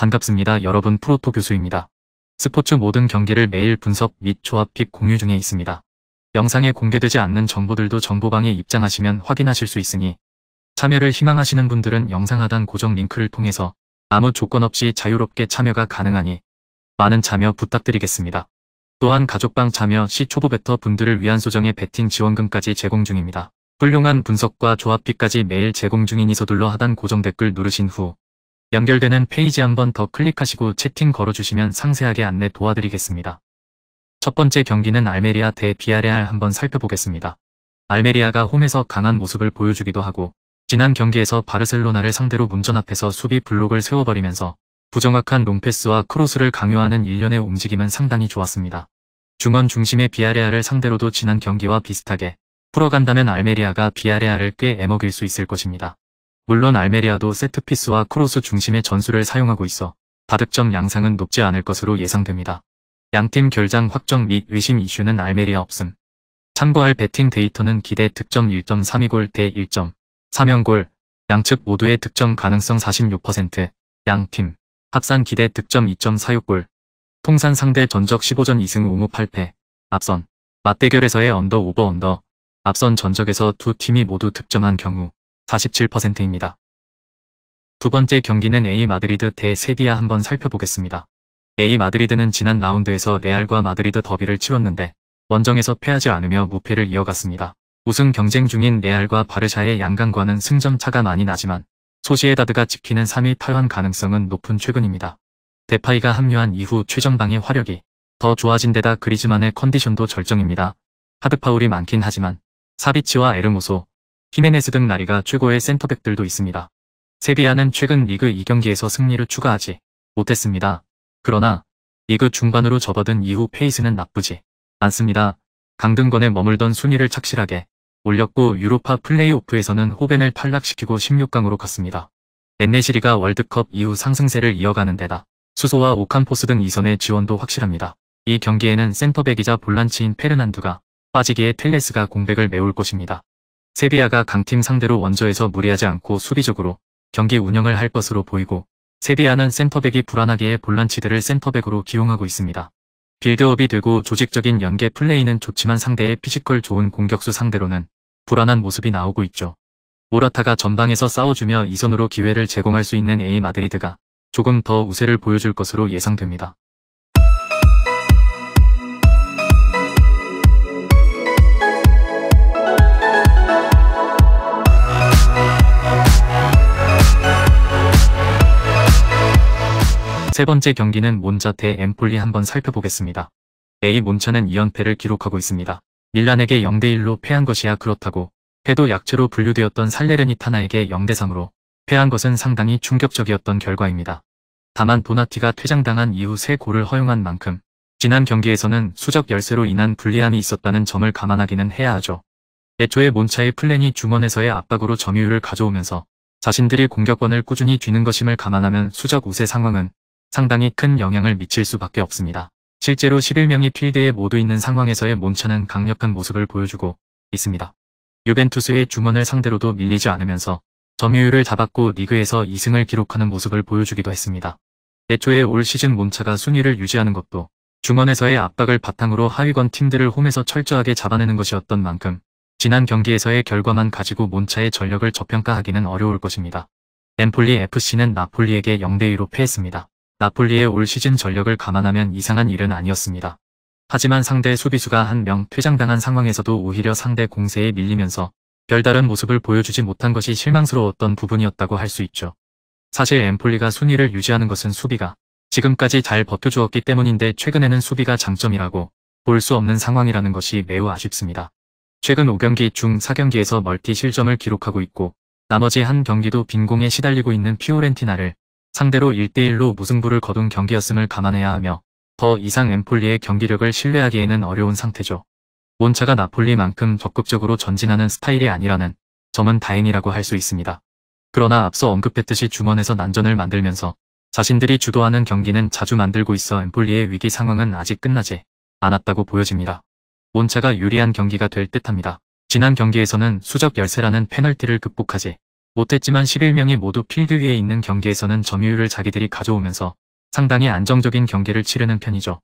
반갑습니다. 여러분, 프로토 교수입니다. 스포츠 모든 경기를 매일 분석 및 조합 픽 공유 중에 있습니다. 영상에 공개되지 않는 정보들도 정보방에 입장하시면 확인하실 수 있으니 참여를 희망하시는 분들은 영상 하단 고정 링크를 통해서 아무 조건 없이 자유롭게 참여가 가능하니 많은 참여 부탁드리겠습니다. 또한 가족방 참여 시 초보 베터 분들을 위한 소정의 베팅 지원금까지 제공 중입니다. 훌륭한 분석과 조합 픽까지 매일 제공 중이니 서둘러 하단 고정 댓글 누르신 후 연결되는 페이지 한번 더 클릭하시고 채팅 걸어주시면 상세하게 안내 도와드리겠습니다. 첫 번째 경기는 알메리아 대 비아레알 한번 살펴보겠습니다. 알메리아가 홈에서 강한 모습을 보여주기도 하고 지난 경기에서 바르셀로나를 상대로 문전 앞에서 수비 블록을 세워버리면서 부정확한 롱패스와 크로스를 강요하는 일련의 움직임은 상당히 좋았습니다. 중원 중심의 비아레알을 상대로도 지난 경기와 비슷하게 풀어간다면 알메리아가 비아레알을 꽤 애먹일 수 있을 것입니다. 물론 알메리아도 세트피스와 크로스 중심의 전술을 사용하고 있어 다득점 양상은 높지 않을 것으로 예상됩니다. 양팀 결장 확정 및 의심 이슈는 알메리아 없음. 참고할 베팅 데이터는 기대 득점 1.32골 대 1.3연골, 양측 모두의 득점 가능성 46%, 양팀 합산 기대 득점 2.46골, 통산 상대 전적 15전 2승 5무 8패, 앞선 맞대결에서의 언더 오버 언더, 앞선 전적에서 두 팀이 모두 득점한 경우 47%입니다. 두 번째 경기는 A 마드리드 대 세비야 한번 살펴보겠습니다. A 마드리드는 지난 라운드에서 레알과 마드리드 더비를 치렀는데 원정에서 패하지 않으며 무패를 이어갔습니다. 우승 경쟁 중인 레알과 바르샤의 양강과는 승점 차가 많이 나지만 소시에다드가 지키는 3위 탈환 가능성은 높은 최근입니다. 데파이가 합류한 이후 최전방의 화력이 더 좋아진 데다 그리즈만의 컨디션도 절정입니다. 하드파울이 많긴 하지만 사비치와 에르모소, 히메네스 등 나리가 최고의 센터백들도 있습니다. 세비야는 최근 리그 2경기에서 승리를 추가하지 못했습니다. 그러나 리그 중반으로 접어든 이후 페이스는 나쁘지 않습니다. 강등권에 머물던 순위를 착실하게 올렸고 유로파 플레이오프에서는 호벤을 탈락시키고 16강으로 갔습니다. 엔네시리가 월드컵 이후 상승세를 이어가는 데다 수소와 오캄포스 등 이선의 지원도 확실합니다. 이 경기에는 센터백이자 볼란치인 페르난두가 빠지기에 텔레스가 공백을 메울 것입니다. 세비야가 강팀 상대로 원저에서 무리하지 않고 수비적으로 경기 운영을 할 것으로 보이고 세비야는 센터백이 불안하기에 볼란치들을 센터백으로 기용하고 있습니다. 빌드업이 되고 조직적인 연계 플레이는 좋지만 상대의 피지컬 좋은 공격수 상대로는 불안한 모습이 나오고 있죠. 모라타가 전방에서 싸워주며 이선으로 기회를 제공할 수 있는 A 마드리드가 조금 더 우세를 보여줄 것으로 예상됩니다. 세 번째 경기는 몬자 대 엠폴리 한번 살펴보겠습니다. A 몬차는 2연패를 기록하고 있습니다. 밀란에게 0대1로 패한 것이야 그렇다고 패도 약체로 분류되었던 살레르니타나에게 0대3으로 패한 것은 상당히 충격적이었던 결과입니다. 다만 도나티가 퇴장당한 이후 3골을 허용한 만큼 지난 경기에서는 수적 열세로 인한 불리함이 있었다는 점을 감안하기는 해야 하죠. 애초에 몬차의 플랜이 중원에서의 압박으로 점유율을 가져오면서 자신들이 공격권을 꾸준히 쥐는 것임을 감안하면 수적 우세 상황은 상당히 큰 영향을 미칠 수밖에 없습니다. 실제로 11명이 필드에 모두 있는 상황에서의 몬차는 강력한 모습을 보여주고 있습니다. 유벤투스의 중원을 상대로도 밀리지 않으면서 점유율을 잡았고 리그에서 2승을 기록하는 모습을 보여주기도 했습니다. 애초에 올 시즌 몬차가 순위를 유지하는 것도 중원에서의 압박을 바탕으로 하위권 팀들을 홈에서 철저하게 잡아내는 것이었던 만큼 지난 경기에서의 결과만 가지고 몬차의 전력을 저평가하기는 어려울 것입니다. 엠폴리 FC는 나폴리에게 0대2로 패했습니다. 나폴리의 올 시즌 전력을 감안하면 이상한 일은 아니었습니다. 하지만 상대 수비수가 한 명 퇴장당한 상황에서도 오히려 상대 공세에 밀리면서 별다른 모습을 보여주지 못한 것이 실망스러웠던 부분이었다고 할 수 있죠. 사실 엠폴리가 순위를 유지하는 것은 수비가 지금까지 잘 버텨주었기 때문인데 최근에는 수비가 장점이라고 볼 수 없는 상황이라는 것이 매우 아쉽습니다. 최근 5경기 중 4경기에서 멀티 실점을 기록하고 있고 나머지 한 경기도 빈공에 시달리고 있는 피오렌티나를 상대로 1대1로 무승부를 거둔 경기였음을 감안해야 하며 더 이상 엠폴리의 경기력을 신뢰하기에는 어려운 상태죠. 몬차가 나폴리만큼 적극적으로 전진하는 스타일이 아니라는 점은 다행이라고 할 수 있습니다. 그러나 앞서 언급했듯이 중원에서 난전을 만들면서 자신들이 주도하는 경기는 자주 만들고 있어 엠폴리의 위기 상황은 아직 끝나지 않았다고 보여집니다. 몬차가 유리한 경기가 될 듯합니다. 지난 경기에서는 수적 열세라는 페널티를 극복하지 못했지만 11명이 모두 필드 위에 있는 경기에서는 점유율을 자기들이 가져오면서 상당히 안정적인 경기를 치르는 편이죠.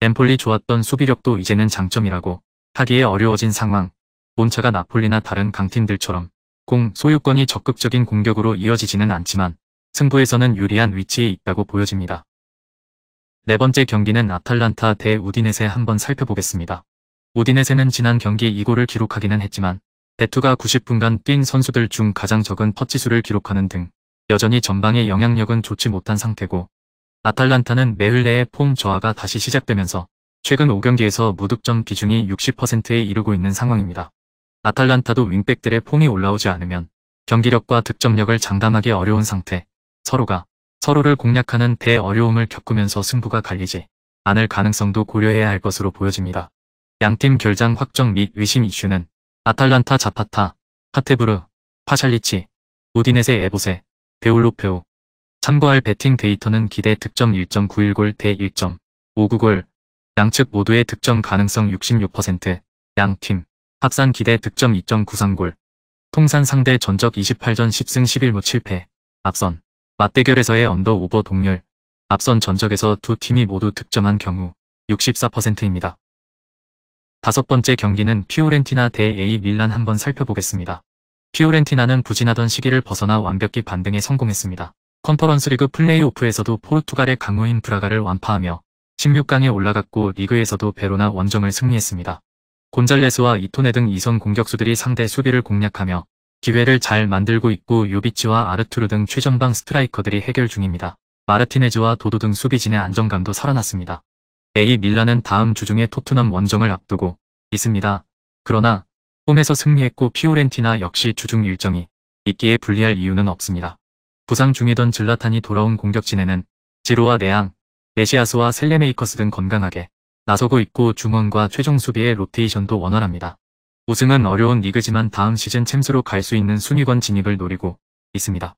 엠폴리 좋았던 수비력도 이제는 장점이라고 하기에 어려워진 상황. 몬차가 나폴리나 다른 강팀들처럼 공 소유권이 적극적인 공격으로 이어지지는 않지만 승부에서는 유리한 위치에 있다고 보여집니다. 네 번째 경기는 아탈란타 대 우디네세 한번 살펴보겠습니다. 우디네세는 지난 경기 2골을 기록하기는 했지만 베투가 90분간 뛴 선수들 중 가장 적은 터치수를 기록하는 등 여전히 전방의 영향력은 좋지 못한 상태고, 아탈란타는 매흘 내에 폼 저하가 다시 시작되면서 최근 5경기에서 무득점 비중이 60%에 이르고 있는 상황입니다. 아탈란타도 윙백들의 폼이 올라오지 않으면 경기력과 득점력을 장담하기 어려운 상태, 서로가 서로를 공략하는 대어려움을 겪으면서 승부가 갈리지 않을 가능성도 고려해야 할 것으로 보여집니다. 양팀 결장 확정 및 의심 이슈는 아탈란타 자파타, 파테브르, 파샬리치, 우디네세 에보세, 베올로페오. 참고할 배팅 데이터는 기대 득점 1.91골 대 1.59골, 양측 모두의 득점 가능성 66%, 양팀 합산 기대 득점 2.93골, 통산 상대 전적 28전 10승 11무 7패, 앞선 맞대결에서의 언더오버 동률, 앞선 전적에서 두 팀이 모두 득점한 경우 64%입니다. 다섯 번째 경기는 피오렌티나 대 A 밀란 한번 살펴보겠습니다. 피오렌티나는 부진하던 시기를 벗어나 완벽히 반등에 성공했습니다. 컨퍼런스 리그 플레이오프에서도 포르투갈의 강호인 브라가를 완파하며 16강에 올라갔고, 리그에서도 베로나 원정을 승리했습니다. 곤잘레스와 이토네 등 2선 공격수들이 상대 수비를 공략하며 기회를 잘 만들고 있고, 요비치와 아르투르 등 최전방 스트라이커들이 해결 중입니다. 마르티네즈와 도도 등 수비진의 안정감도 살아났습니다. A 밀란은 다음 주 중에 토트넘 원정을 앞두고 있습니다. 그러나 홈에서 승리했고 피오렌티나 역시 주중 일정이 있기에 불리할 이유는 없습니다. 부상 중이던 질라탄이 돌아온 공격진에는 지로와 네앙, 메시아스와 셀레메이커스 등 건강하게 나서고 있고, 중원과 최종 수비의 로테이션도 원활합니다. 우승은 어려운 리그지만 다음 시즌 챔스로 갈 수 있는 순위권 진입을 노리고 있습니다.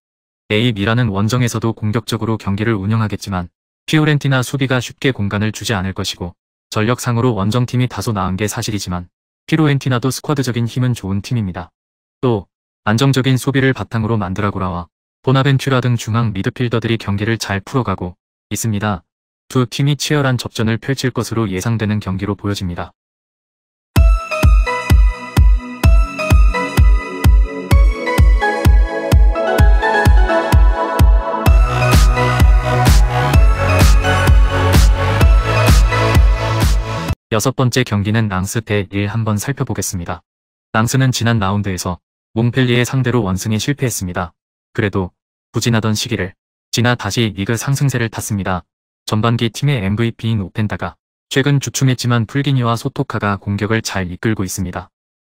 A 밀란은 원정에서도 공격적으로 경기를 운영하겠지만 피오렌티나 수비가 쉽게 공간을 주지 않을 것이고, 전력상으로 원정팀이 다소 나은 게 사실이지만 피오렌티나도 스쿼드적인 힘은 좋은 팀입니다. 또 안정적인 수비를 바탕으로 만드라고라와 보나벤투라 등 중앙 미드필더들이 경기를 잘 풀어가고 있습니다. 두 팀이 치열한 접전을 펼칠 것으로 예상되는 경기로 보여집니다. 여섯 번째 경기는 랑스 대 릴 한번 살펴보겠습니다. 랑스는 지난 라운드에서 몽펠리에 상대로 원승에 실패했습니다. 그래도 부진하던 시기를 지나 다시 리그 상승세를 탔습니다. 전반기 팀의 MVP인 오펜다가 최근 주춤했지만 풀기니와 소토카가 공격을 잘 이끌고 있습니다.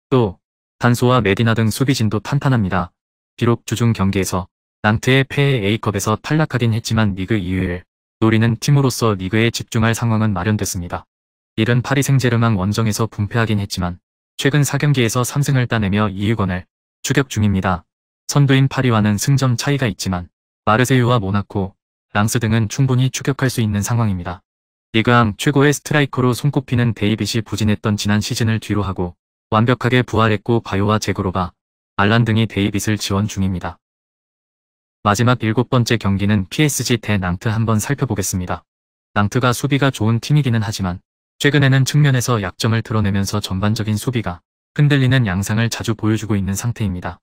또 단소와 메디나 등 수비진도 탄탄합니다. 비록 주중 경기에서 난트의 패에 A컵에서 탈락하긴 했지만 리그 2위를 노리는 팀으로서 리그에 집중할 상황은 마련됐습니다. 릴은 파리 생제르맹 원정에서 분패하긴 했지만 최근 4경기에서 3승을 따내며 2위권을 추격 중입니다. 선두인 파리와는 승점 차이가 있지만 마르세유와 모나코, 랑스 등은 충분히 추격할 수 있는 상황입니다. 리그앙 최고의 스트라이커로 손꼽히는 데이빗이 부진했던 지난 시즌을 뒤로하고 완벽하게 부활했고, 바요와 제그로바, 알란 등이 데이빗을 지원 중입니다. 마지막 7번째 경기는 PSG 대 낭트 한번 살펴보겠습니다. 낭트가 수비가 좋은 팀이기는 하지만 최근에는 측면에서 약점을 드러내면서 전반적인 수비가 흔들리는 양상을 자주 보여주고 있는 상태입니다.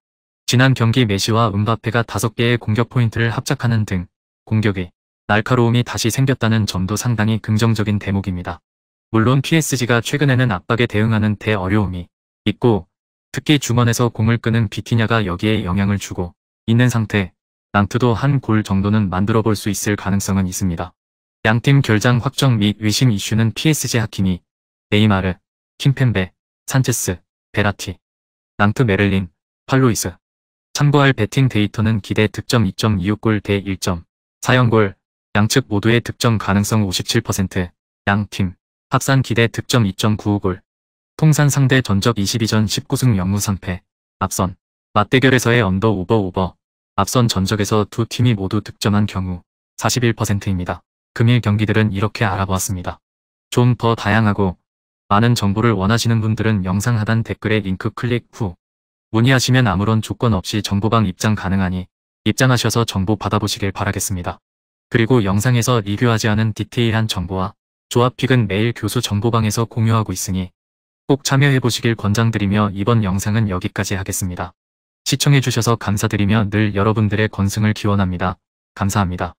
지난 경기 메시와 음바페가 5개의 공격 포인트를 합작하는 등 공격의 날카로움이 다시 생겼다는 점도 상당히 긍정적인 대목입니다. 물론 PSG가 최근에는 압박에 대응하는 대어려움이 있고, 특히 중원에서 공을 끄는 비티냐가 여기에 영향을 주고 있는 상태, 낭트도 한 골 정도는 만들어 볼 수 있을 가능성은 있습니다. 양팀 결장 확정 및 의심 이슈는 PSG 하키미, 네이마르, 킴펜베, 산체스, 베라티, 낭트 메를린, 팔로이스. 참고할 배팅 데이터는 기대 득점 2.26골 대 1.40골, 양측 모두의 득점 가능성 57%, 양팀 합산 기대 득점 2.95골, 통산 상대 전적 22전 19승 0무 3패, 앞선 맞대결에서의 언더오버, 앞선 전적에서 두 팀이 모두 득점한 경우 41%입니다. 금일 경기들은 이렇게 알아보았습니다. 좀 더 다양하고 많은 정보를 원하시는 분들은 영상 하단 댓글에 링크 클릭 후 문의하시면 아무런 조건 없이 정보방 입장 가능하니 입장하셔서 정보 받아보시길 바라겠습니다. 그리고 영상에서 리뷰하지 않은 디테일한 정보와 조합픽은 매일 교수 정보방에서 공유하고 있으니 꼭 참여해보시길 권장드리며 이번 영상은 여기까지 하겠습니다. 시청해주셔서 감사드리며 늘 여러분들의 건승을 기원합니다. 감사합니다.